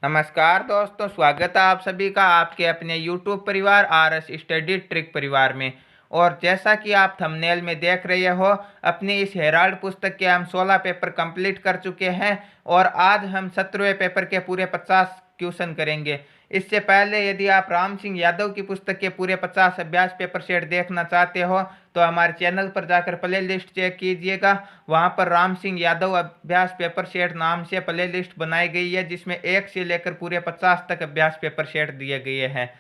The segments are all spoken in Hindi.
नमस्कार दोस्तों, स्वागत है आप सभी का आपके अपने YouTube परिवार RS स्टडी ट्रिक परिवार में। और जैसा कि आप थंबनेल में देख रहे हो, अपनी इस हेराल्ड पुस्तक के हम 16 पेपर कंप्लीट कर चुके हैं और आज हम 17वें पेपर के पूरे 50 क्वेश्चन करेंगे। इससे पहले यदि आप राम सिंह यादव की पुस्तक के पूरे 50 अभ्यास पेपर सेट देखना चाहते हो तो हमारे चैनल पर जाकर प्ले लिस्ट चेक कीजिएगा। वहां पर राम सिंह यादव अभ्यास पेपर सेट नाम से प्ले लिस्ट बनाई गई है, जिसमें 1 से लेकर पूरे 50 तक अभ्यास पेपर सेट दिए गए हैं।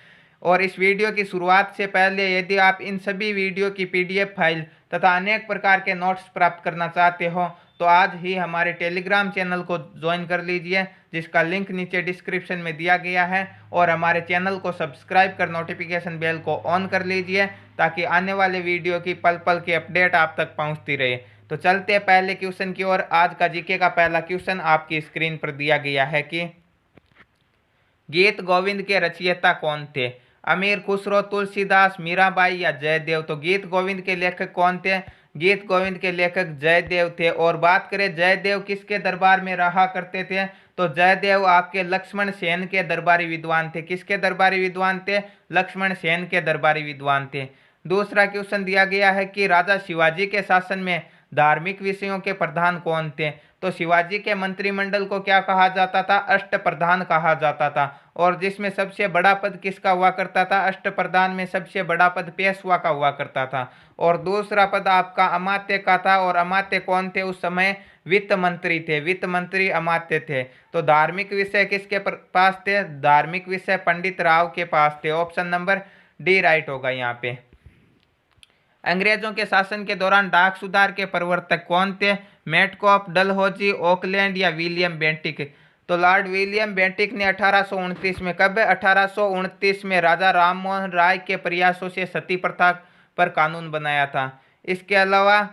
और इस वीडियो की शुरुआत से पहले यदि आप इन सभी वीडियो की PDF फाइल तथा अनेक प्रकार के नोट्स प्राप्त करना चाहते हो तो आज ही हमारे टेलीग्राम चैनल को ज्वाइन कर लीजिए, जिसका लिंक नीचे डिस्क्रिप्शन में दिया गया है। और हमारे चैनल को सब्सक्राइब कर नोटिफिकेशन बेल को ऑन कर लीजिए ताकि आने वाले वीडियो की पल पल की अपडेट आप तक पहुंचती रहे। तो चलते हैं पहले क्वेश्चन की ओर। आज का जीके का पहला क्वेश्चन आपकी स्क्रीन पर दिया गया है कि गीत गोविंद के रचयिता कौन थे? अमीर खुसरो, तुलसीदास, मीराबाई या जयदेव? तो गीत गोविंद के लेखक कौन थे? गीत गोविंद के लेखक जयदेव थे। और बात करें जयदेव किसके दरबार में रहा करते थे, तो जयदेव आपके लक्ष्मण सेन के दरबारी विद्वान थे। किसके दरबारी विद्वान थे? लक्ष्मण सेन के दरबारी विद्वान थे। दूसरा क्वेश्चन दिया गया है कि राजा शिवाजी के शासन में धार्मिक विषयों के प्रधान कौन थे? तो शिवाजी के मंत्रिमंडल को क्या कहा जाता था? अष्टप्रधान कहा जाता था। और जिसमें सबसे बड़ा पद किसका हुआ करता था? अष्टप्रधान में सबसे बड़ा पद पेशवा का हुआ करता था। और दूसरा पद आपका अमात्य का था। और अमात्य कौन थे उस समय? वित्त मंत्री थे। वित्त मंत्री अमात्य थे। तो धार्मिक विषय किसके पास थे? धार्मिक विषय पंडित राव के पास थे। ऑप्शन नंबर डी राइट होगा यहाँ पे। अंग्रेजों के शासन के दौरान डाक सुधार के प्रवर्तक कौन थे? मेटकॉफ, डलहौजी, ऑकलैंड या विलियम बेंटिक? तो लॉर्ड विलियम बेंटिक ने 1829 में, कब? 1829 में राजा राममोहन राय के प्रयासों से सती प्रथा पर कानून बनाया था। इसके अलावा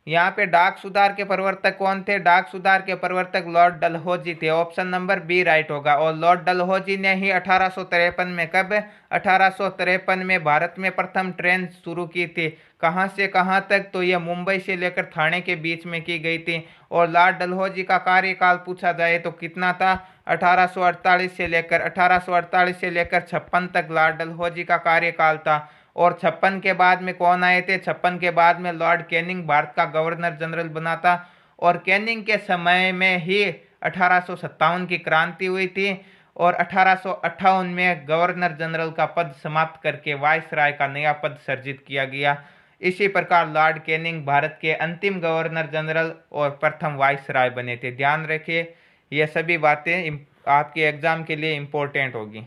यहाँ पे डाक सुधार के प्रवर्तक कौन थे? डाक सुधार के प्रवर्तक लॉर्ड डलहौजी थे। ऑप्शन नंबर बी राइट होगा। और लॉर्ड डलहौजी ने ही 1853 में, कब? 1853 में भारत में प्रथम ट्रेन शुरू की थी। कहाँ से कहाँ तक? तो ये मुंबई से लेकर ठाणे के बीच में की गई थी। और लॉर्ड डलहौजी का कार्यकाल पूछा जाए तो कितना था? 1848 से लेकर 56 तक लॉर्ड डलहौजी का कार्यकाल था। और 56 के बाद में कौन आए थे? 56 के बाद में लॉर्ड कैनिंग भारत का गवर्नर जनरल बना था। और कैनिंग के समय में ही 1857 की क्रांति हुई थी। और 1858 में गवर्नर जनरल का पद समाप्त करके वायसराय का नया पद सर्जित किया गया। इसी प्रकार लॉर्ड कैनिंग भारत के अंतिम गवर्नर जनरल और प्रथम वायसराय बने थे। ध्यान रखिए, ये सभी बातें आपके एग्जाम के लिए इंपॉर्टेंट होगी।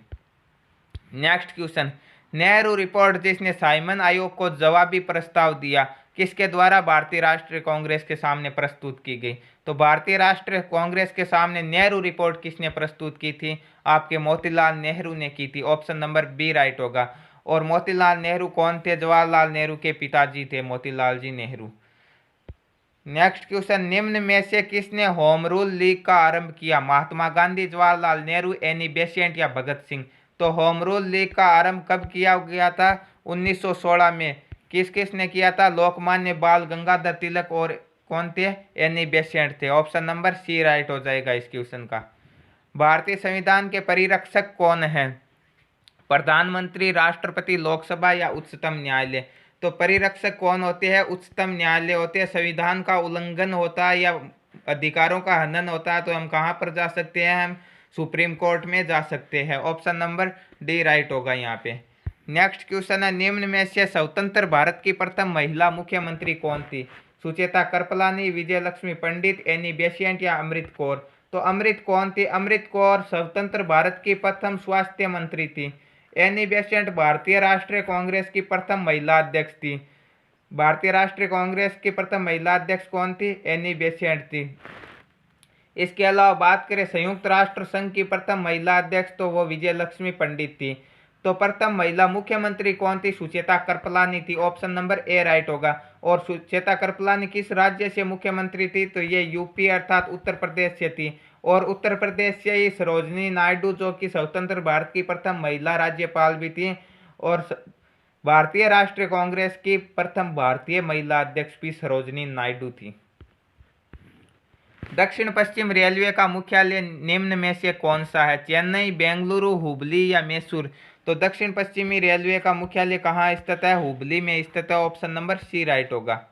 नेक्स्ट क्वेश्चन, नेहरू रिपोर्ट जिसने साइमन आयोग को जवाबी प्रस्ताव दिया, किसके द्वारा भारतीय राष्ट्रीय कांग्रेस के सामने प्रस्तुत की गई? तो भारतीय राष्ट्रीय कांग्रेस के सामने नेहरू रिपोर्ट किसने प्रस्तुत की थी? आपके मोतीलाल नेहरू ने की थी। ऑप्शन नंबर बी राइट होगा। और मोतीलाल नेहरू कौन थे? जवाहरलाल नेहरू के पिताजी थे मोतीलाल जी नेहरू। नेक्स्ट क्वेश्चन, निम्न में से किसने होम रूल लीग का आरंभ किया? महात्मा गांधी, जवाहरलाल नेहरू, एनी बेसेंट या भगत सिंह? तो होम रूल लीग का आरंभ कब किया गया था? 1916 में। किस किस ने किया था? लोकमान्य बाल गंगाधर तिलक और कौन थे? एनी बेसेंट थे। ऑप्शन नंबर सी राइट हो जाएगा इस क्वेश्चन का। भारतीय संविधान के परिरक्षक कौन है? प्रधानमंत्री, राष्ट्रपति, लोकसभा या उच्चतम न्यायालय? तो परिरक्षक कौन होते हैं? उच्चतम न्यायालय होते हैं। संविधान का उल्लंघन होता है या अधिकारों का हनन होता है तो हम कहाँ पर जा सकते हैं? हम सुप्रीम कोर्ट में जा सकते हैं। ऑप्शन नंबर डी राइट होगा यहाँ पे। नेक्स्ट क्वेश्चन है, निम्न में से स्वतंत्र भारत की प्रथम महिला मुख्यमंत्री कौन थी? सुचेता कृपलानी, विजय लक्ष्मी पंडित, एनी बेसेंट या अमृत कौर? तो अमृत कौन थी? अमृत कौर स्वतंत्र भारत की प्रथम स्वास्थ्य मंत्री थी। एनी बेसेंट भारतीय राष्ट्रीय कांग्रेस की प्रथम महिला अध्यक्ष थी। भारतीय राष्ट्रीय कांग्रेस की प्रथम महिला अध्यक्ष कौन थी? एनी बेसेंट थी। इसके अलावा बात करें संयुक्त राष्ट्र संघ की प्रथम महिला अध्यक्ष तो वो विजय लक्ष्मी पंडित थी। तो प्रथम महिला मुख्यमंत्री कौन थी? सुचेता कृपलानी थी। ऑप्शन नंबर ए राइट होगा। और सुचेता कृपलानी किस राज्य से मुख्यमंत्री थी? तो ये यूपी अर्थात उत्तर प्रदेश से थी। और उत्तर प्रदेश से ही सरोजनी नायडू जो कि स्वतंत्र भारत की प्रथम महिला राज्यपाल भी थी। और भारतीय राष्ट्रीय कांग्रेस की प्रथम भारतीय महिला अध्यक्ष भी सरोजनी नायडू थी। दक्षिण पश्चिम रेलवे का मुख्यालय निम्न में से कौन सा है? चेन्नई, बेंगलुरु, हुबली या मैसूर? तो दक्षिण पश्चिमी रेलवे का मुख्यालय कहाँ स्थित है? हुबली में स्थित है। ऑप्शन नंबर सी राइट होगा।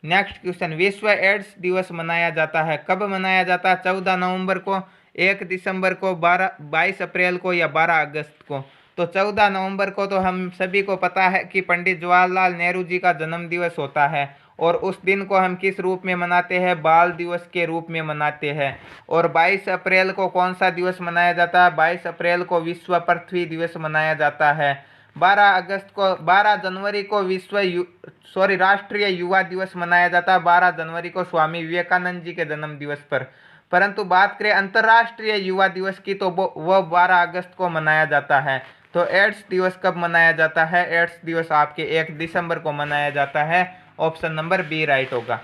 नेक्स्ट क्वेश्चन, विश्व एड्स दिवस मनाया जाता है, कब मनाया जाता है? 14 नवंबर को, 1 दिसंबर को, 22 अप्रैल को या 12 अगस्त को? तो 14 नवंबर को तो हम सभी को पता है कि पंडित जवाहरलाल नेहरू जी का जन्म दिवस होता है, और उस दिन को हम किस रूप में मनाते हैं? बाल दिवस के रूप में मनाते हैं। और 22 अप्रैल को कौन सा दिवस मनाया जाता है? 22 अप्रैल को विश्व पृथ्वी दिवस मनाया जाता है। 12 जनवरी को राष्ट्रीय युवा दिवस मनाया जाता है, 12 जनवरी को स्वामी विवेकानंद जी के जन्म दिवस पर। परंतु बात करें अंतर्राष्ट्रीय युवा दिवस की तो वो 12 अगस्त को मनाया जाता है। तो एड्स दिवस कब मनाया जाता है? एड्स दिवस आपके 1 दिसंबर को मनाया जाता है। ऑप्शन नंबर बी राइट होगा।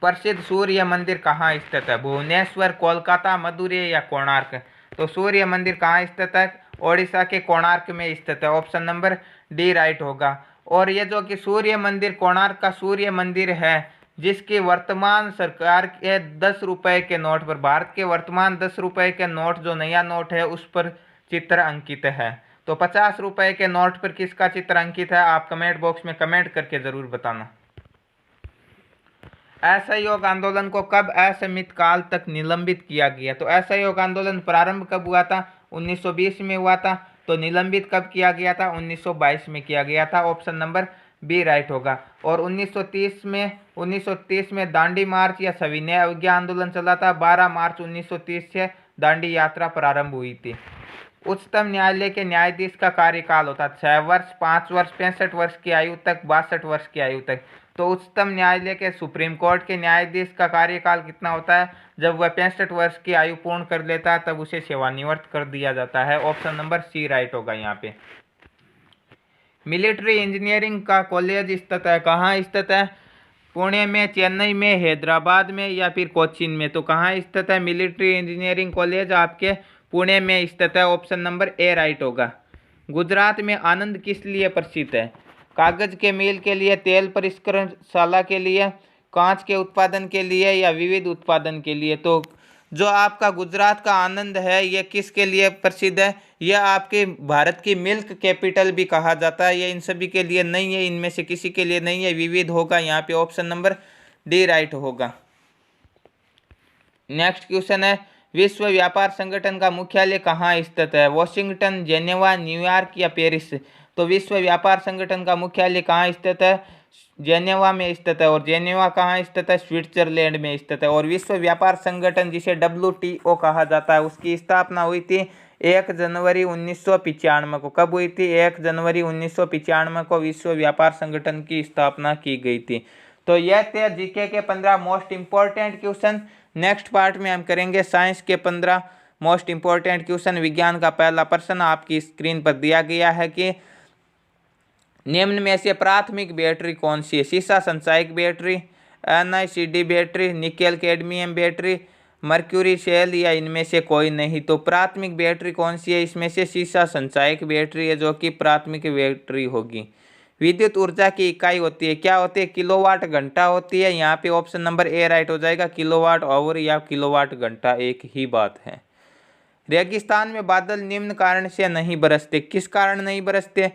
प्रसिद्ध सूर्य मंदिर कहाँ स्थित है? भुवनेश्वर, कोलकाता, मदुरै या कोणार्क? तो सूर्य मंदिर कहाँ स्थित है? ओडिशा के कोणार्क में स्थित है। ऑप्शन नंबर डी राइट होगा। और ये जो कि सूर्य मंदिर, कोणार्क का सूर्य मंदिर है, जिसकी वर्तमान सरकार के 10 रुपए के नोट पर, भारत के वर्तमान 10 रुपए के नोट, जो नया नोट है, उस पर चित्र अंकित है। तो 50 रुपए के नोट पर किसका चित्र अंकित है? आप कमेंट बॉक्स में कमेंट करके जरूर बताना। असहयोग आंदोलन को कब असीमित काल तक निलंबित किया गया? तो असहयोग आंदोलन प्रारंभ कब हुआ था? 1920 में हुआ था। तो निलंबित कब किया गया था? 1922 में किया गया था। ऑप्शन नंबर बी राइट होगा। और 1930 में दांडी मार्च या सविनय अवज्ञा आंदोलन चला था। 12 मार्च 1930 से दांडी यात्रा प्रारंभ हुई थी। उच्चतम न्यायालय के न्यायाधीश का कार्यकाल होता है 6 वर्ष, 5 वर्ष, 65 वर्ष की आयु तक, 62 वर्ष की आयु तक। तो उच्चतम न्यायालय के सुप्रीम कोर्ट के न्यायाधीश का कार्यकाल कितना होता है? जब वह 65 वर्ष की आयु पूर्ण कर लेता है तब उसे सेवानिवृत्त कर दिया जाता है। ऑप्शन नंबर सी राइट होगा यहाँ पे। मिलिट्री इंजीनियरिंग का कॉलेज स्थित है, कहाँ स्थित है? पुणे में, चेन्नई में, हैदराबाद में या फिर कोचीन में? तो कहाँ स्थित है मिलिट्री इंजीनियरिंग कॉलेज? आपके पुणे में स्थित है। ऑप्शन नंबर ए राइट होगा। गुजरात में आनंद किस लिए प्रसिद्ध है? कागज के मिल के लिए, तेल परिष्करणशाला के लिए, कांच के उत्पादन के लिए या विविध उत्पादन के लिए? तो जो आपका गुजरात का आनंद है, ये किसके लिए प्रसिद्ध है? यह आपके भारत की मिल्क कैपिटल भी कहा जाता है। ये इन सभी के लिए नहीं है, इनमें से किसी के लिए नहीं है, विविध होगा यहाँ पे। ऑप्शन नंबर डी राइट होगा। नेक्स्ट क्वेश्चन है, विश्व व्यापार संगठन का मुख्यालय कहाँ स्थित है? वॉशिंगटन, जेनेवा, न्यूयॉर्क या पेरिस? तो विश्व व्यापार संगठन का मुख्यालय कहाँ स्थित है? जेनेवा में स्थित है। और जेनेवा कहाँ स्थित है? स्विट्जरलैंड में स्थित है। और विश्व व्यापार संगठन, जिसे WTO कहा जाता है, उसकी स्थापना हुई थी 1 जनवरी 1995 को। कब हुई थी? 1 जनवरी 1995 को विश्व व्यापार संगठन की स्थापना की गई थी। तो यह थे जीके के 15 most important question. Next part में हम करेंगे साइंस के 15 मोस्ट इंपॉर्टेंट क्वेश्चन। विज्ञान का पहला प्रश्न आपकी स्क्रीन पर दिया गया है कि निम्न में से प्राथमिक बैटरी कौन सी है? सीसा संचायक battery, NiCd battery, nickel cadmium battery, mercury cell या इनमें से कोई नहीं? तो प्राथमिक बैटरी कौन सी है? इसमें से सीसा संचायक बैटरी है, जो कि प्राथमिक बैटरी होगी। विद्युत ऊर्जा की इकाई होती है, क्या होती है? किलोवाट घंटा होती है। यहाँ पे ऑप्शन नंबर ए राइट हो जाएगा। किलोवाट आवर या किलोवाट घंटा एक ही बात है। रेगिस्तान में बादल निम्न कारण से नहीं बरसते, किस कारण नहीं बरसते?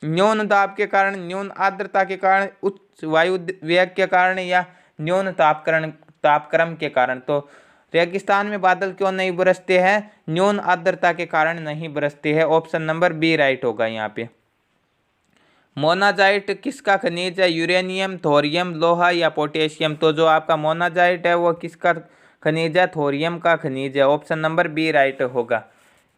न्यून दाब के कारण, न्यून आर्द्रता के कारण, उच्च वायु वेग के कारण या न्यून तापक्रम के कारण? तो रेगिस्तान में बादल क्यों नहीं बरसते हैं? न्यून आर्द्रता के कारण नहीं बरसते हैं। ऑप्शन नंबर बी राइट होगा यहाँ पे। मोनाजाइट किसका खनिज है? यूरेनियम, थोरियम, लोहा या पोटेशियम? तो जो आपका मोनाजाइट है वो किसका खनिज है? थोरियम का खनिज है। ऑप्शन नंबर बी राइट होगा।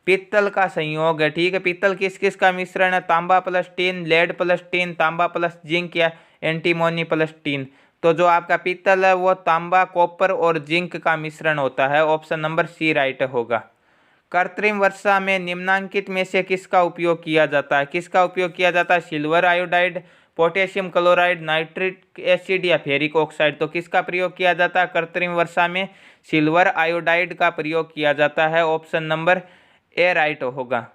पित्तल का संयोग है, ठीक है। पित्तल किस किस का मिश्रण है? तांबा plus tin, lead plus tin, तांबा प्लस जिंक या एंटीमोनी प्लस टीन? तो जो आपका पित्तल है वो तांबा, कॉपर और जिंक का मिश्रण होता है। ऑप्शन नंबर सी राइट होगा। कृत्रिम वर्षा में निम्नांकित में से किसका उपयोग किया जाता है? किसका उपयोग किया जाता है? Silver iodide, potassium chloride, nitric acid या फेरिक ऑक्साइड? तो किसका प्रयोग किया जाता है कृत्रिम वर्षा में? सिल्वर आयोडाइड का प्रयोग किया जाता है। ऑप्शन नंबर ए राइट होगा।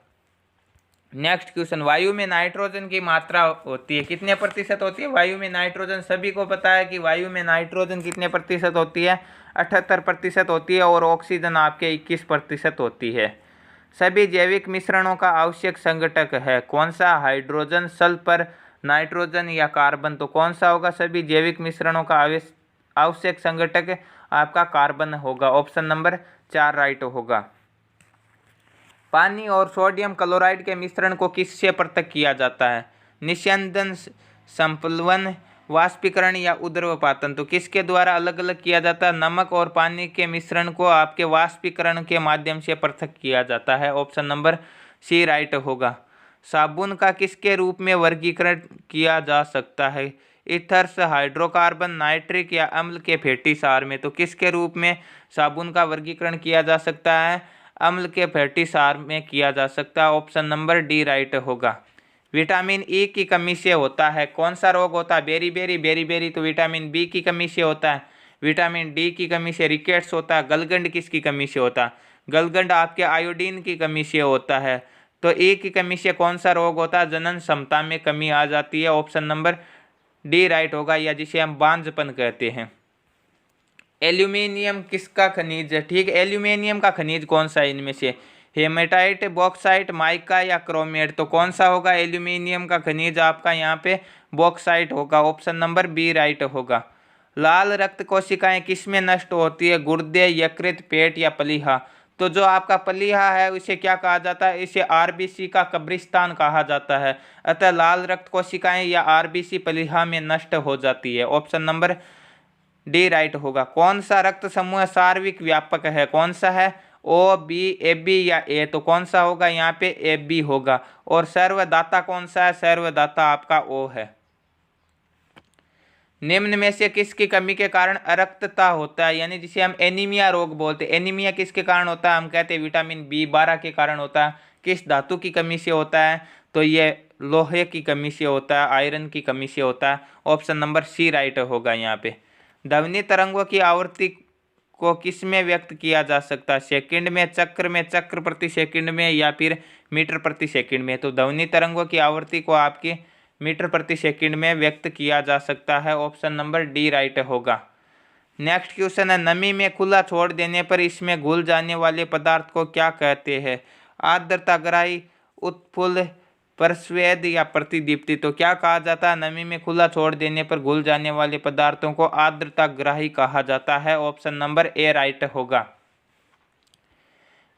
नेक्स्ट क्वेश्चन, वायु में नाइट्रोजन की मात्रा होती है कितने प्रतिशत होती है? वायु में नाइट्रोजन, सभी को पता है कि वायु में नाइट्रोजन कितने प्रतिशत होती है? 78% होती है, और ऑक्सीजन आपके 21% होती है। सभी जैविक मिश्रणों का आवश्यक संघटक है कौन सा? हाइड्रोजन, सल्फर, नाइट्रोजन या कार्बन। तो कौन सा होगा? सभी जैविक मिश्रणों का आवश्यक संघटक आपका कार्बन होगा। ऑप्शन नंबर 4 राइट होगा। पानी और सोडियम क्लोराइड के मिश्रण को किससे पृथक किया जाता है? निस्यंदन, संप्लवन, वाष्पीकरण या उद्रवपातन। तो किसके द्वारा अलग अलग किया जाता है? नमक और पानी के मिश्रण को आपके वाष्पीकरण के माध्यम से पृथक किया जाता है। ऑप्शन नंबर सी राइट होगा। साबुन का किसके रूप में वर्गीकरण किया जा सकता है? ईथर्स, हाइड्रोकार्बन, नाइट्रिक या अम्ल के फैटी सार में। तो किसके रूप में साबुन का वर्गीकरण किया जा सकता है? अम्ल के फैटी सार में किया जा सकता है। ऑप्शन नंबर डी राइट होगा। विटामिन ई की कमी से होता है कौन सा रोग होता है? बेरी, तो विटामिन बी की कमी से होता है। विटामिन डी की कमी से रिकेट्स होता है। गलगंड किसकी कमी से होता है? गलगंड आपके आयोडीन की कमी से होता है। तो ए की कमी से कौन सा रोग होता है? जनन क्षमता में कमी आ जाती है। ऑप्शन नंबर डी राइट होगा, या जिसे हम बांझपन कहते हैं। एल्यूमिनियम किसका खनिज है? ठीक है, एल्यूमिनियम का खनिज कौन सा है इनमें से? हेमेटाइट, बॉक्साइट, माइका या क्रोमेट। तो कौन सा होगा एल्यूमिनियम का खनिज आपका? यहाँ पे बॉक्साइट होगा। ऑप्शन नंबर बी राइट होगा। लाल रक्त कोशिकाएं किसमें नष्ट होती है? गुर्दे, यकृत, पेट या प्लीहा। तो जो आपका प्लीहा है उसे क्या कहा जाता है? इसे आरबीसी का कब्रिस्तान कहा जाता है। अतः लाल रक्त कोशिकाएं या आरबीसी प्लीहा में नष्ट हो जाती है। ऑप्शन नंबर डी राइट होगा। कौन सा रक्त समूह सार्विक व्यापक है? कौन सा है? ओ, बी, ए बी या ए। तो कौन सा होगा यहाँ पे? ए बी होगा। और सर्वदाता कौन सा है? सर्वदाता आपका ओ है। निम्न में से किसकी कमी के कारण अरक्तता होता है, यानी जिसे हम एनीमिया रोग बोलते हैं? एनीमिया किसके कारण होता है? हम कहते हैं विटामिन बी12 के कारण होता है। किस धातु की कमी से होता है? तो ये लोहे की कमी से होता है, आयरन की कमी से होता है। ऑप्शन नंबर सी राइट होगा यहाँ पे। ध्वनि तरंगों की आवृत्ति को किस में व्यक्त किया जा सकता है? सेकंड में, चक्र में, चक्र प्रति सेकंड में, या फिर मीटर प्रति सेकंड में। तो ध्वनि तरंगों की आवृत्ति को आपकी मीटर प्रति सेकंड में व्यक्त किया जा सकता है। ऑप्शन नंबर डी राइट होगा। नेक्स्ट क्वेश्चन है, नमी में खुला छोड़ देने पर इसमें घुल जाने वाले पदार्थ को क्या कहते हैं? आर्द्रताग्राही, उत्फुल्ल, प्रस्वेद या प्रतिदीप्ति। तो क्या कहा जाता है? नमी में खुला छोड़ देने पर घुल जाने वाले पदार्थों को आर्द्रताग्राही कहा जाता है। ऑप्शन नंबर ए राइट होगा।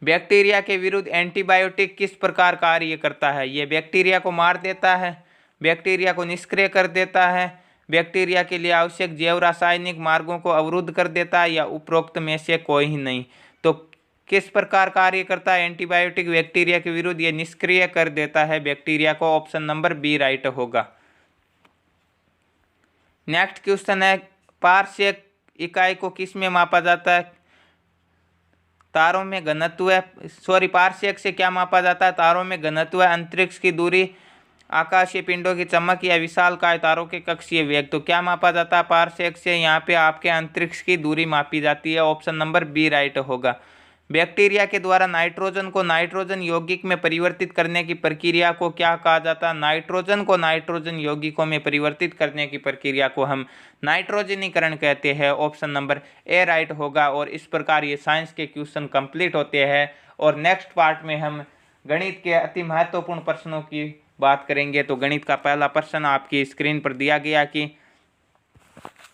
बैक्टीरिया के विरुद्ध एंटीबायोटिक किस प्रकार कार्य करता है? ये बैक्टीरिया को मार देता है, बैक्टीरिया को निष्क्रिय कर देता है, बैक्टीरिया के लिए आवश्यक जैव रासायनिक मार्गों को अवरुद्ध कर देता है, या उपरोक्त में से कोई ही नहीं। तो किस प्रकार कार्य करता है एंटीबायोटिक बैक्टीरिया के विरुद्ध? ये निष्क्रिय कर देता है बैक्टीरिया को। ऑप्शन नंबर बी राइट होगा। नेक्स्ट क्वेश्चन है, पारस्यक इकाई को किस में मापा जाता है? तारों में घनत्व, पारस्यक से क्या मापा जाता है? तारों में घनत्व, अंतरिक्ष की दूरी, आकाशीय पिंडों की चमक या विशालकाय तारों के कक्षीय वेग। तो क्या मापा जाता है पारस्यक से? यहाँ पे आपके अंतरिक्ष की दूरी मापी जाती है। ऑप्शन नंबर बी राइट होगा। बैक्टीरिया के द्वारा नाइट्रोजन को नाइट्रोजन यौगिक में परिवर्तित करने की प्रक्रिया को क्या कहा जाता है? नाइट्रोजन को नाइट्रोजन यौगिकों में परिवर्तित करने की प्रक्रिया को हम नाइट्रोजनीकरण कहते हैं। ऑप्शन नंबर ए राइट होगा। और इस प्रकार ये साइंस के क्वेश्चन कंप्लीट होते हैं। और नेक्स्ट पार्ट में हम गणित के अति महत्वपूर्ण प्रश्नों की बात करेंगे। तो गणित का पहला प्रश्न आपकी स्क्रीन पर दिया गया कि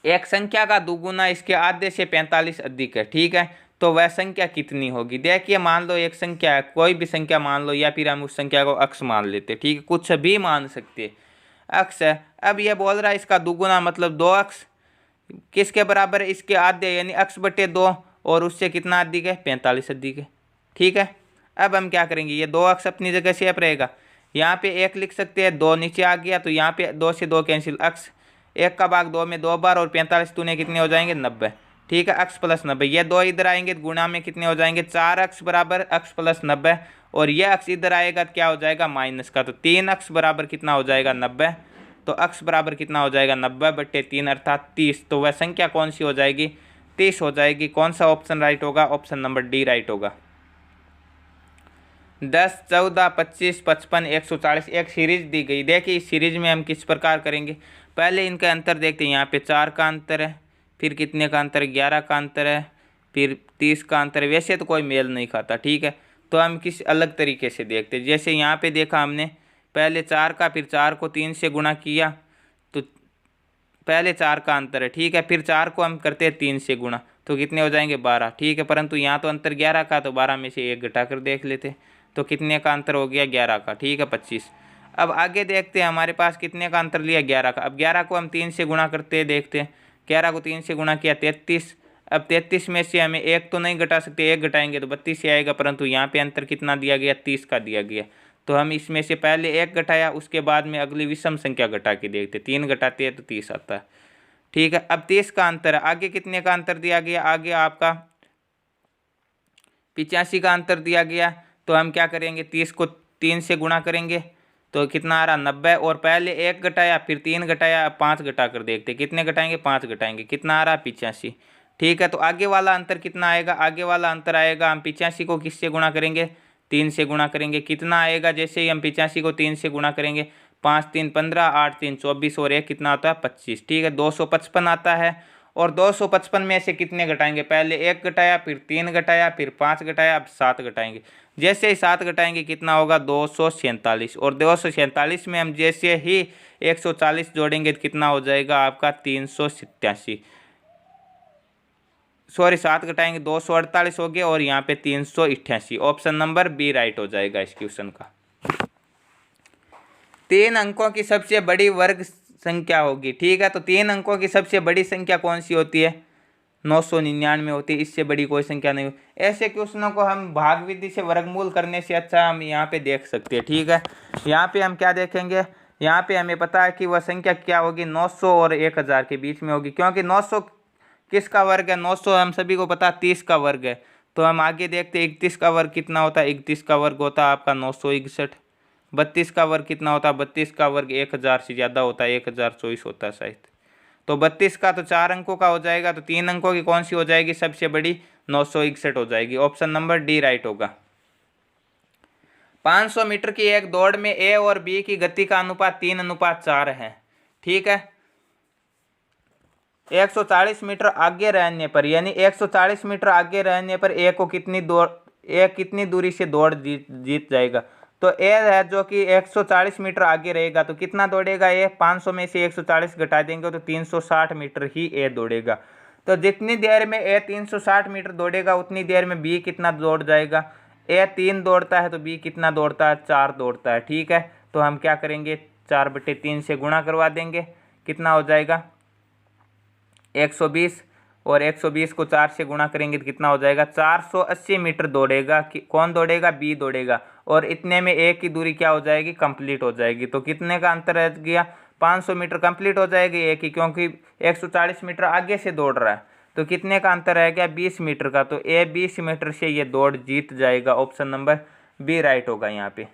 एक संख्या का दुगुना इसके आधे से 45 अधिक है, ठीक है, तो वह संख्या कितनी होगी? देखिए, मान लो एक संख्या है, कोई भी संख्या मान लो, या फिर हम उस संख्या को अक्स मान लेते, ठीक है, कुछ भी मान सकते, अक्स है। अब यह बोल रहा है इसका दुगुना मतलब 2 अक्स किसके बराबर है? इसके आधे, यानी अक्स बटे 2, और उससे कितना अधिक है? 45 अधिक है, ठीक है। अब हम क्या करेंगे, ये 2 अक्स अपनी जगह सेफ रहेगा, यहाँ पे 1 लिख सकते हैं, 2 नीचे आ गया, तो यहाँ पे 2 से 2 कैंसिल, अक्स 1 का भाग 2 में 2 बार, और 45 तूने कितने हो जाएंगे? 90, ठीक है, अक्स प्लस 90। ये 2 इधर आएंगे तो गुणा में कितने हो जाएंगे? 4 अक्स बराबर अक्स प्लस 90, और ये अक्स इधर आएगा तो क्या हो जाएगा? माइनस का, तो 3 अक्स बराबर कितना हो जाएगा? 90। तो अक्स बराबर कितना हो जाएगा? 90 बटे 3 अर्थात 30। तो वह संख्या कौन सी हो जाएगी? 30 हो जाएगी। कौन सा ऑप्शन राइट होगा? ऑप्शन नंबर डी राइट होगा। 10, 14, 25, 55, 140 एक सीरीज दी गई। देखिए इस सीरीज में हम किस प्रकार करेंगे, पहले इनका अंतर देखते हैं। यहाँ पे 4 का अंतर है, फिर कितने का अंतर है, 11 का अंतर है, फिर 30 का अंतर है। वैसे तो कोई मेल नहीं खाता, ठीक है। तो हम किस अलग तरीके से देखते हैं। जैसे यहाँ पे देखा हमने पहले 4 का, फिर 4 को 3 से गुणा किया तो पहले 4 का अंतर है, ठीक है। फिर 4 को हम करते हैं 3 से गुणा तो कितने हो जाएंगे 12, ठीक है। परंतु यहाँ तो अंतर 11 का, तो 12 में से 1 घटा कर देख लेते तो कितने का अंतर हो गया 11 का, ठीक है 25। अब आगे देखते हैं हमारे पास कितने का अंतर लिया 11 का। अब 11 को हम 3 से गुणा करते हैं, देखते हैं 11 को 3 से गुणा किया 33। अब 33 में से हमें 1 तो नहीं घटा सकते, 1 घटाएंगे तो 32 ही आएगा। परंतु यहाँ पे अंतर कितना दिया गया 30 का दिया गया। तो हम इसमें से पहले 1 घटाया, उसके बाद में अगली विषम संख्या घटा के देखते, 3 घटाते हैं तो 30 आता है, ठीक है। अब 30 का अंतर है, आगे कितने का अंतर दिया गया, आगे आपका 85 का अंतर दिया गया। तो हम क्या करेंगे 30 को 3 से गुणा करेंगे तो कितना आ रहा 90। और पहले 1 घटाया, फिर 3 घटाया, 5 घटा कर देखते कितने घटाएंगे 5 घटाएंगे, कितना आ रहा 85, ठीक है। तो आगे वाला अंतर कितना आएगा, आगे वाला अंतर आएगा, हम 85 को किससे गुणा करेंगे 3 से गुणा करेंगे, कितना आएगा। जैसे ही हम 85 को 3 से गुणा करेंगे 5 3 15, 8 3 24 और 1 कितना आता है 25, ठीक है 255 आता है। और 255 में से कितने घटाएंगे, पहले 1 घटाया, फिर 3 घटाया, फिर 5 घटाया, अब 7 घटाएंगे। जैसे ही 7 घटाएंगे कितना होगा 247। और 247 में हम जैसे ही 140 जोड़ेंगे तो कितना हो जाएगा आपका 387। सॉरी 7 घटाएंगे 248 हो गया और यहाँ पे 388। ऑप्शन नंबर बी राइट हो जाएगा इस क्वेश्चन का। 3 अंकों की सबसे बड़ी वर्ग संख्या होगी, ठीक है। तो 3 अंकों की सबसे बड़ी संख्या कौन सी होती है 999 होती है, इससे बड़ी कोई संख्या नहीं। ऐसे क्वेश्चनों को हम भाग विधि से वर्गमूल करने से अच्छा हम यहाँ पे देख सकते हैं, ठीक है। यहाँ पे हम क्या देखेंगे, यहाँ पे हमें पता है कि वह संख्या क्या होगी 900 और 1000 के बीच में होगी, क्योंकि 900 किसका वर्ग है 900 हम सभी को पता 30 का वर्ग है। तो हम आगे देखते हैं 31 का वर्ग कितना होता है, 31 का वर्ग होता है आपका 961। 32 का वर्ग कितना होता है, 32 का वर्ग 1000 से ज़्यादा होता है, 1024 होता है शायद। तो 32 का तो 4 अंकों का हो जाएगा, तो 3 अंकों की कौन सी हो जाएगी सबसे बड़ी 961 हो जाएगी। ऑप्शन नंबर डी राइट होगा। 500 मीटर की एक दौड़ में ए और बी की गति का अनुपात 3:4 है, ठीक है। 140 मीटर आगे रहने पर, यानी 140 मीटर आगे रहने पर ए को कितनी दूरी से दौड़ जीत जाएगा। तो ए है जो कि 140 मीटर आगे रहेगा, तो कितना दौड़ेगा ए, 500 में से 140 घटा देंगे तो 360 मीटर ही ए दौड़ेगा। तो जितनी देर में ए 360 मीटर दौड़ेगा उतनी देर में बी कितना दौड़ जाएगा। ए 3 दौड़ता है तो बी कितना दौड़ता है 4 दौड़ता है, ठीक है। तो हम क्या करेंगे 4/3 से गुणा करवा देंगे, कितना हो जाएगा 120। और 120 को 4 से गुणा करेंगे तो कितना हो जाएगा 480 मीटर दौड़ेगा। कौन दौड़ेगा बी दौड़ेगा। और इतने में ए की दूरी क्या हो जाएगी कंप्लीट हो जाएगी। तो कितने का अंतर रह गया 500 मीटर कंप्लीट हो जाएगी ए की, क्योंकि 140 मीटर आगे से दौड़ रहा है। तो कितने का अंतर रह गया 20 मीटर का, तो ए 20 मीटर से ये दौड़ जीत जाएगा। ऑप्शन नंबर बी राइट होगा यहाँ पे।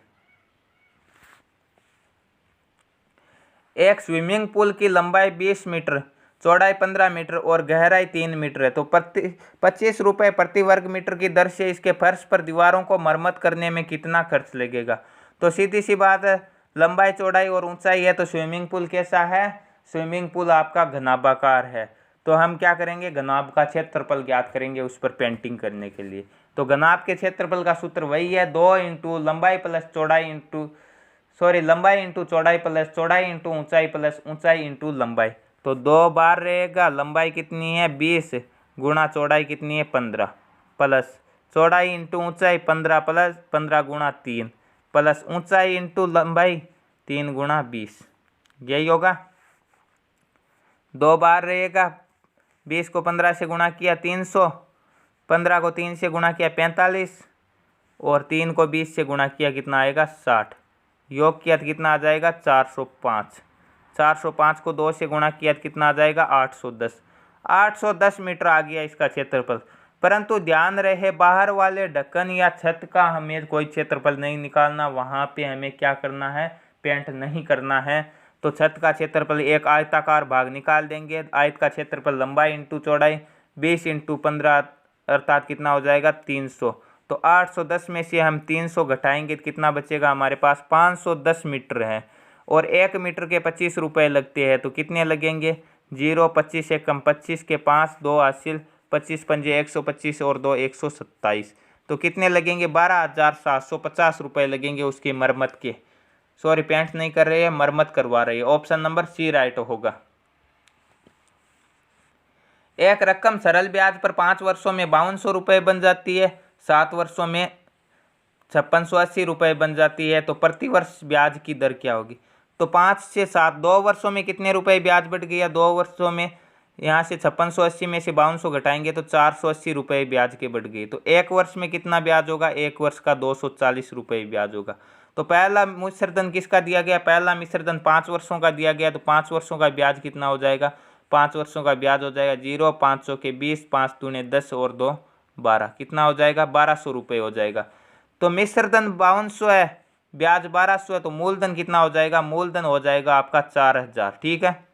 एक स्विमिंग पूल की लंबाई 20 मीटर, चौड़ाई 15 मीटर और गहराई 3 मीटर है। तो 25 रुपये प्रति वर्ग मीटर की दर से इसके फर्श पर दीवारों को मरम्मत करने में कितना खर्च लगेगा। तो सीधी सी बात है, लंबाई चौड़ाई और ऊंचाई है। तो स्विमिंग पूल कैसा है, स्विमिंग पूल आपका घनाभाकार है। तो हम क्या करेंगे घनाभ का क्षेत्रफल ज्ञात करेंगे उस पर पेंटिंग करने के लिए। तो घनाभ के क्षेत्रफल का सूत्र वही है 2 इंटू लंबाई प्लस चौड़ाई इंटू लंबाई इंटू चौड़ाई प्लस चौड़ाई इंटू ऊंचाई प्लस ऊंचाई इंटू लंबाई। तो 2 बार रहेगा, लंबाई कितनी है 20 गुणा चौड़ाई कितनी है 15 प्लस चौड़ाई इंटू ऊंचाई 15 प्लस 15 गुणा 3 प्लस ऊंचाई इंटू लंबाई 3 गुणा 20, यही होगा। 2 बार रहेगा, 20 को 15 से गुणा किया 300, 15 को 3 से गुणा किया 45 और 3 को 20 से गुणा किया कितना आएगा 60, योग किया तो कितना आ जाएगा 405। 405 को 2 से गुणा किया तो कितना आ जाएगा 810। 810 मीटर आ गया इसका क्षेत्रफल। परंतु ध्यान रहे बाहर वाले ढक्कन या छत का हमें कोई क्षेत्रफल नहीं निकालना, वहाँ पे हमें क्या करना है पेंट नहीं करना है। तो छत का क्षेत्रफल एक आयताकार भाग निकाल देंगे, आयत का क्षेत्रफल लंबाई इंटू चौड़ाई 20 इंटू 15 अर्थात कितना हो जाएगा 300। तो 810 में से हम 300 घटाएंगे तो कितना बचेगा हमारे पास, 510 मीटर है। और 1 मीटर के 25 रुपये लगते हैं, तो कितने लगेंगे, 0, 25 एकम 25 के 5, 2 हासिल, 25 पंजे 125 और 2 127। तो कितने लगेंगे, 12,750 रुपये लगेंगे उसकी मरम्मत के। सॉरी, पेंट नहीं कर रहे हैं, मरम्मत करवा रही है। ऑप्शन नंबर सी राइट होगा। एक रकम सरल ब्याज पर 5 वर्षों में 5200 रुपये बन जाती है, 7 वर्षों में 5680 रुपये बन जाती है, तो प्रति वर्ष ब्याज की दर क्या होगी। तो 5 से 7, 2 वर्षों में कितने रुपए ब्याज बढ़ गया, 2 वर्षों में यहाँ से 5680 में से 5200 घटाएंगे तो 480 रुपये ब्याज के बढ़ गए। तो 1 वर्ष में कितना ब्याज होगा, 1 वर्ष का 240 रुपये ब्याज होगा। तो पहला मिश्रधन किसका दिया गया, पहला मिश्रधन 5 वर्षों का दिया गया, तो 5 वर्षों का ब्याज कितना हो जाएगा, 5 वर्षों का ब्याज हो जाएगा 0, 500 के 20, 5 दूने 10 और 2 12, कितना हो जाएगा, 1200 रुपये हो जाएगा। तो मिश्रधन 5200 है, ब्याज 1200 है, तो मूलधन कितना हो जाएगा, मूलधन हो जाएगा आपका 4000। ठीक है,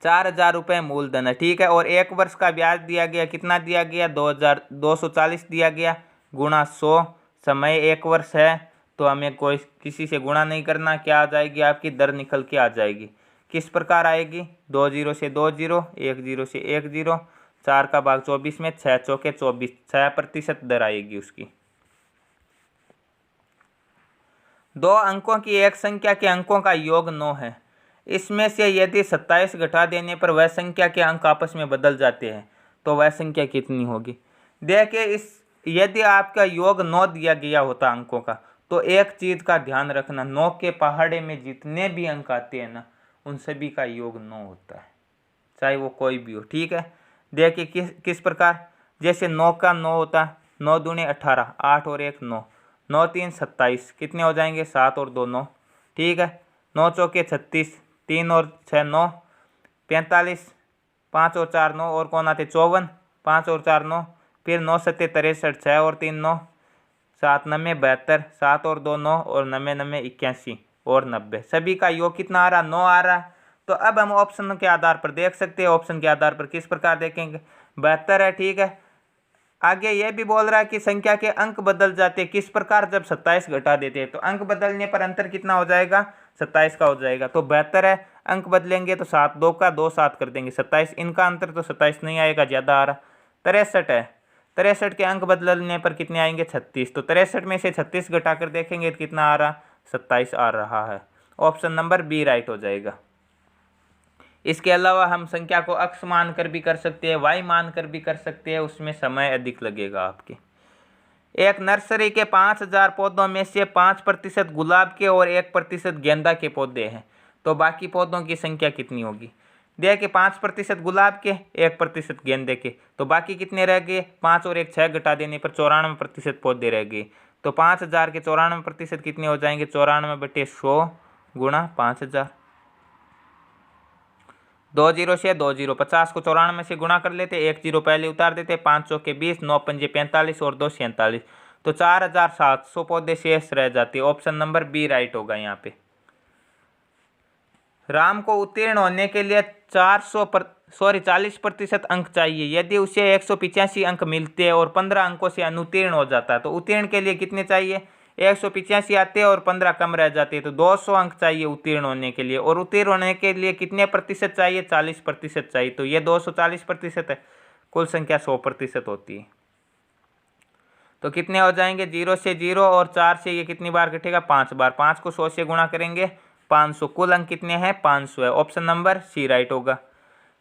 4000 रुपये मूलधन है। ठीक है, और 1 वर्ष का ब्याज दिया गया, कितना दिया गया, 2240 दिया गया, गुणा 100, समय 1 वर्ष है, तो हमें कोई किसी से गुणा नहीं करना, क्या आ जाएगी आपकी दर निकल के आ जाएगी। किस प्रकार आएगी, 2 0 से 2 0, 1 0 से 1 0, 4 का भाग 24 में 6 चौके 24, 6% दर आएगी उसकी। 2 अंकों की एक संख्या के अंकों का योग 9 है। इसमें से यदि 27 घटा देने पर वह संख्या के अंक आपस में बदल जाते हैं तो वह संख्या कितनी होगी। देखिए, इस यदि आपका योग 9 दिया गया होता अंकों का, तो एक चीज़ का ध्यान रखना, 9 के पहाड़े में जितने भी अंक आते हैं ना, उन सभी का योग 9 होता है, चाहे वो कोई भी हो। ठीक है, देखिए किस प्रकार, जैसे 9 का 9 होता है, 9 दूने 18, 8 और 1 9, 9 3 27, कितने हो जाएंगे, 7 और 2 9। ठीक है, 9 चौके 36, 3 और 6 9, 45, 5 और 4 9, और कौन आते 54, 5 और 4 9, फिर 9 7 63, 6 और 3 9, 7 9 72, 7 और 2 9, और 9 9 81 और 90, सभी का योग कितना आ रहा, 9 आ रहा। तो अब हम ऑप्शन के आधार पर देख सकते हैं, ऑप्शन के आधार पर किस प्रकार देखेंगे, 72 है। ठीक है, आगे यह भी बोल रहा है कि संख्या के अंक बदल जाते हैं, किस प्रकार, जब 27 घटा देते हैं तो अंक बदलने पर अंतर कितना हो जाएगा, 27 का हो जाएगा। तो 72 है, अंक बदलेंगे तो 7 2 का 2 7 कर देंगे 27, इनका अंतर तो 27 नहीं आएगा, ज़्यादा आ रहा। 63 है, 63 के अंक बदलने पर कितने आएंगे, 36, तो 63 में से 36 घटा कर देखेंगे तो कितना आ रहा, 27 आ रहा है। ऑप्शन नंबर बी राइट हो जाएगा। इसके अलावा हम संख्या को अक्ष मानकर भी कर सकते हैं, वाई मानकर भी कर सकते हैं, उसमें समय अधिक लगेगा आपके। एक नर्सरी के 5000 पौधों में से 5% गुलाब के और 1% गेंदा के पौधे हैं, तो बाकी पौधों की संख्या कितनी होगी। देखिए, 5% गुलाब के, 1% गेंदे के, तो बाकी कितने रह गए, 5 और 1 6 घटा देने पर 94% पौधे रह गए। तो 5000 के 94% कितने हो जाएंगे, 94/100 गुणा 5000। 2 0 से 2 0, 50 को 94 से गुणा कर लेते, 1 0 पहले उतार देते, 5 चौके 20, 9 पंजे 45 और 2 47, तो 4700 पौधे शेष रह जाते। ऑप्शन नंबर बी राइट होगा यहाँ पे। राम को उत्तीर्ण होने के लिए 40% अंक चाहिए। यदि उसे 185 अंक मिलते हैं और 15 अंकों से अनुत्तीर्ण हो जाता है, तो उत्तीर्ण के लिए कितने चाहिए, 185 आते हैं और 15 कम रह जाते हैं, तो 200 अंक चाहिए उत्तीर्ण होने के लिए। और उत्तीर्ण होने के लिए कितने प्रतिशत चाहिए, 40% चाहिए। तो ये 240% है, कुल संख्या 100% होती है। तो कितने हो जाएंगे, 0 से 0 और 4 से ये कितनी बार कटेगा, 5 बार। 5 को 100 से गुणा करेंगे 500, कुल अंक कितने हैं, 500 है। ऑप्शन नंबर सी राइट होगा।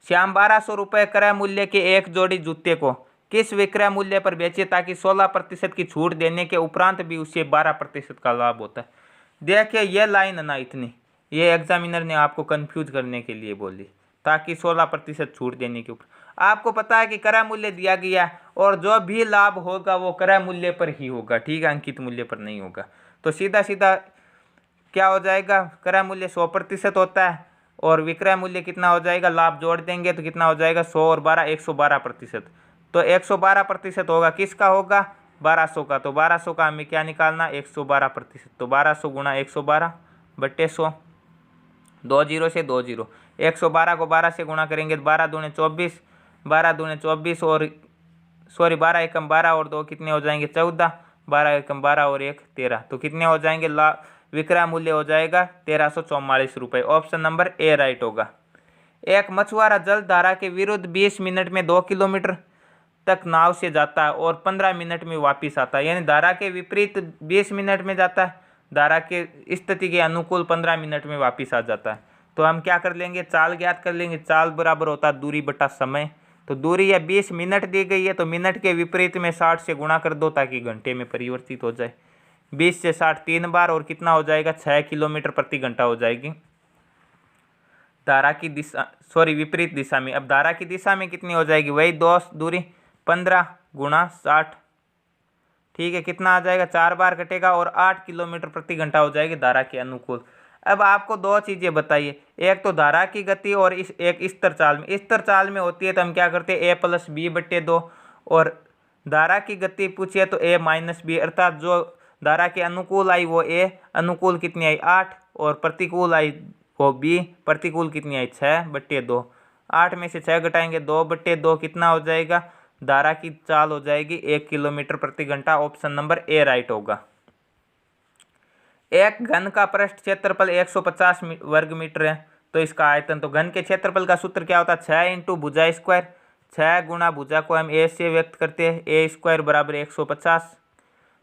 श्याम 1200 रुपये क्रय मूल्य के एक जोड़ी जूते को किस विक्रय मूल्य पर बेचे ताकि 16% की छूट देने के उपरांत भी उसे 12% का लाभ होता है। देखिए, ये लाइन ना इतनी, ये एग्जामिनर ने आपको कंफ्यूज करने के लिए बोली, ताकि 16% छूट देने के ऊपर। आपको पता है कि क्रय मूल्य दिया गया और जो भी लाभ होगा वो क्रय मूल्य पर ही होगा, ठीक है, अंकित मूल्य पर नहीं होगा। तो सीधा सीधा क्या हो जाएगा, क्रय मूल्य 100% होता है और विक्रय मूल्य कितना हो जाएगा, लाभ जोड़ देंगे तो कितना हो जाएगा, 100 और 12 112%। तो 112% होगा, किसका होगा, 1200 का। तो 1200 का हमें क्या निकालना, 112%। तो 1200 गुणा 112/100, 2 0 से 2 0, 112 को 12 से गुणा करेंगे तो 12 दूने 24, 12 दूने 24 और सॉरी 12 एकम 12 और 2 कितने हो जाएंगे 14, 12 एकम 12 और 1 13, तो कितने हो जाएंगे विक्रय मूल्य हो जाएगा 1344 रुपये। ऑप्शन नंबर ए राइट होगा। एक मछुआरा जल धारा के विरुद्ध 20 मिनट में 2 किलोमीटर तक नाव से जाता है और 15 मिनट में वापस आता है, यानी धारा के विपरीत 20 मिनट में जाता है, धारा के स्थिति के अनुकूल 15 मिनट में वापस आ जाता है। तो हम क्या कर लेंगे, चाल ज्ञात कर लेंगे। चाल बराबर होता है दूरी बटा समय। तो दूरी या 20 मिनट दी गई है, तो मिनट के विपरीत में 60 से गुणा कर दो ताकि घंटे में परिवर्तित हो जाए। 20 से 60 3 बार और कितना हो जाएगा 6 किलोमीटर प्रति घंटा हो जाएगी धारा की दिशा, सॉरी विपरीत दिशा में। अब धारा की दिशा में कितनी हो जाएगी, वही 2 दूरी 15 गुणा 60, ठीक है, कितना आ जाएगा 4 बार कटेगा और 8 किलोमीटर प्रति घंटा हो जाएगी धारा के अनुकूल। अब आपको दो चीज़ें बताइए, एक तो धारा की गति और एक स्तर चाल में। स्तर चाल में होती है तो हम क्या करते हैं a+b/2, और धारा की गति पूछिए तो a-b, अर्थात जो धारा के अनुकूल आई वो a, अनुकूल कितनी आई 8, और प्रतिकूल आई वो b, प्रतिकूल कितनी आई 6/2। 8 में से 6 घटाएंगे 2/2, कितना हो जाएगा, धारा की चाल हो जाएगी 1 किलोमीटर प्रति घंटा। ऑप्शन नंबर ए राइट होगा। एक घन का पृष्ठ क्षेत्रफल 150 वर्ग मीटर है, तो इसका आयतन, तो घन के क्षेत्रफल का सूत्र क्या होता है 6 × भुजा स्क्वायर। 6 गुणा भुजा को हम a से व्यक्त करते हैं, a² बराबर 150,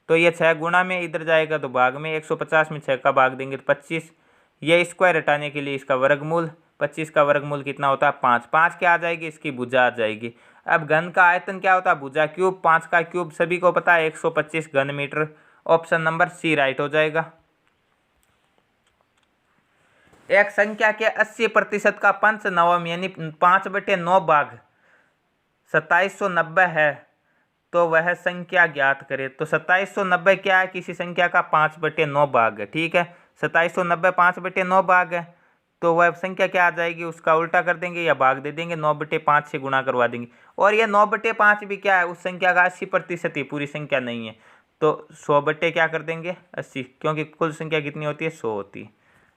तो ये 6 गुणा में इधर जाएगा तो भाग में 150 में 6 का भाग देंगे तो 25, ये स्क्वायर हटाने के लिए इसका वर्गमूल, 25 का वर्गमूल कितना होता है 5, 5 क्या आ जाएगी, इसकी भुजा आ जाएगी। अब घन का आयतन क्या होता है भुजा क्यूब, 5 का क्यूब सभी को पता है 125 घन metre. Option number C right हो जाएगा। एक संख्या के 80% का पंच नवम यानी 5/9 भाग 2790 है, तो वह संख्या ज्ञात करे। तो 2790 क्या है, किसी संख्या का 5/9 भाग है, ठीक है। 2790 5/9 भाग है, तो वह संख्या क्या आ जाएगी, उसका उल्टा कर देंगे या भाग दे देंगे, 9/5 से गुणा करवा देंगे। और यह 9/5 भी क्या है, उस संख्या का 80% ही, पूरी संख्या नहीं है, तो 100 क्या कर देंगे 80, क्योंकि कुल संख्या कितनी होती है 100 होती है।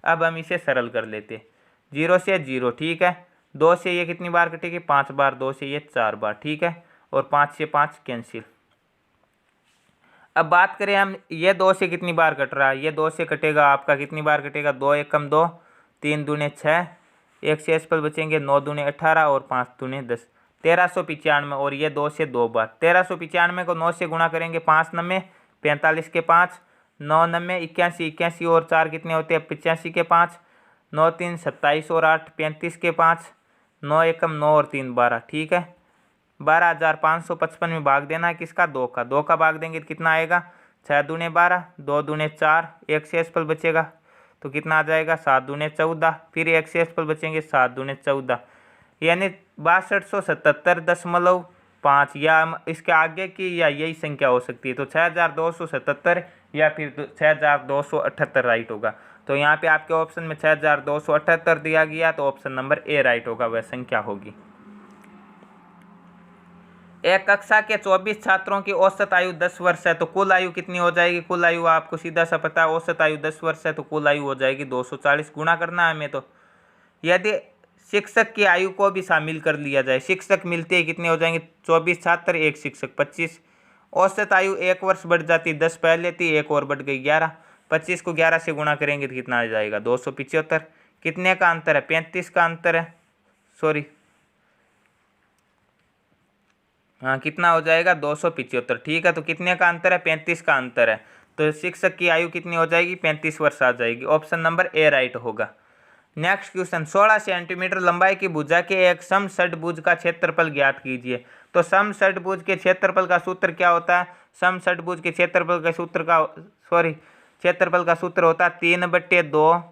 अब हम इसे सरल कर लेते, 0 से 0, ठीक है, 2 से ये कितनी बार कटेगी 5 बार, 2 से ये 4 बार, ठीक है, और 5 से 5 कैंसिल। अब बात करें हम, ये 2 से कितनी बार कट रहा है, ये 2 से कटेगा आपका कितनी बार कटेगा, 2 एकम 2, 3 दूने 6, 1 से एस पर बचेंगे 9 दूने 18 और 5 दूने 10, 1395। और ये 2 से 2 बार, 1395 को 9 से गुणा करेंगे 5 9 45 के 5, 9 9 81 81 और 4 कितने होते हैं 85 के 5, 9 3 27 और 8 35 के 5, 9 एकम 9 और 3 12, ठीक है। 12,555 में भाग देना है किसका, 2 का, 2 का भाग देंगे तो कितना आएगा 6 दूने 12, 2 दूने 4, 1 से एस पर बचेगा तो कितना आ जाएगा 7 दूने 14, फिर 1 से एस पर बचेंगे 7 दूने 14, यानी 6277.5, या इसके आगे की या यही संख्या हो सकती है, तो 6277 या फिर 6278 राइट होगा। तो यहाँ पे आपके ऑप्शन में 6278 दिया गया, तो ऑप्शन नंबर ए राइट होगा, वह संख्या होगी। एक कक्षा के 24 छात्रों की औसत आयु 10 वर्ष है, तो कुल आयु कितनी हो जाएगी, कुल आयु आपको सीधा सा पता है, औसत आयु 10 वर्ष है तो कुल आयु हो जाएगी 240, गुणा करना है हमें। तो यदि शिक्षक की आयु को भी शामिल कर लिया जाए, शिक्षक मिलते ही कितने हो जाएंगे 24 छात्र 1 शिक्षक 25, औसत आयु 1 वर्ष बढ़ जाती, 10 पहले थी 1 और बढ़ गई 11, 25 को 11 से गुणा करेंगे तो कितना आ जाएगा 275। कितने का अंतर है 35 का अंतर है, सॉरी हाँ कितना हो जाएगा 275, ठीक है। तो कितने का अंतर है 35 का अंतर है, तो शिक्षक की आयु कितनी हो जाएगी 35 वर्ष आ जाएगी। ऑप्शन नंबर ए राइट होगा। नेक्स्ट क्वेश्चन, 16 सेंटीमीटर लंबाई की भुजा के एक समषटभुज का क्षेत्रफल ज्ञात कीजिए। तो समषटभुज के क्षेत्रफल का सूत्र क्या होता है, समषटभुज के क्षेत्रफल का सूत्र का क्षेत्रफल का सूत्र होता है 3/2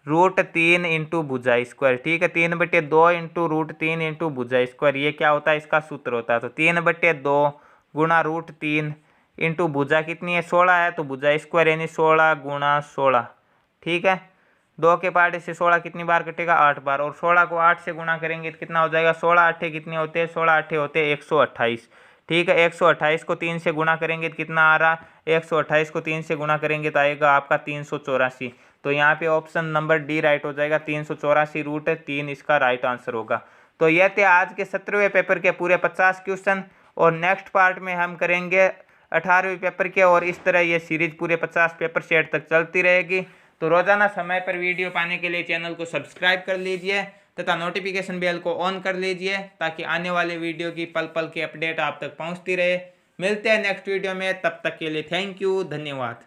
√3 इंटू भुजा स्क्वायर, ठीक है, 3/2 इंटू √3 इंटू भुजा स्क्वायर, ये क्या होता है इसका सूत्र होता है। तो 3/2 गुणा √3 इंटू भुजा कितनी है 16 है, तो भुजा स्क्वायर यानी 16 गुणा 16, ठीक है। 2 के पार्ट से 16 कितनी बार कटेगा 8 बार, और 16 को 8 से गुणा करेंगे तो कितना हो जाएगा 16 8 कितने होते हैं 16 8 होते हैं 128, ठीक है। 128 को 3 से गुणा करेंगे तो कितना आ रहा, 128 को 3 से गुणा करेंगे तो आएगा आपका 384। तो यहाँ पे ऑप्शन नंबर डी राइट हो जाएगा, 384 √3 इसका राइट आंसर होगा। तो यह थे आज के 17वें पेपर के पूरे 50 क्वेश्चन, और नेक्स्ट पार्ट में हम करेंगे 18वें पेपर के। और इस तरह ये सीरीज पूरे 50 पेपर सेट तक चलती रहेगी। तो रोजाना समय पर वीडियो पाने के लिए चैनल को सब्सक्राइब कर लीजिए तथा नोटिफिकेशन बेल को ऑन कर लीजिए ताकि आने वाले वीडियो की पल पल की अपडेट आप तक पहुंचती रहे। मिलते हैं नेक्स्ट वीडियो में, तब तक के लिए थैंक यू, धन्यवाद।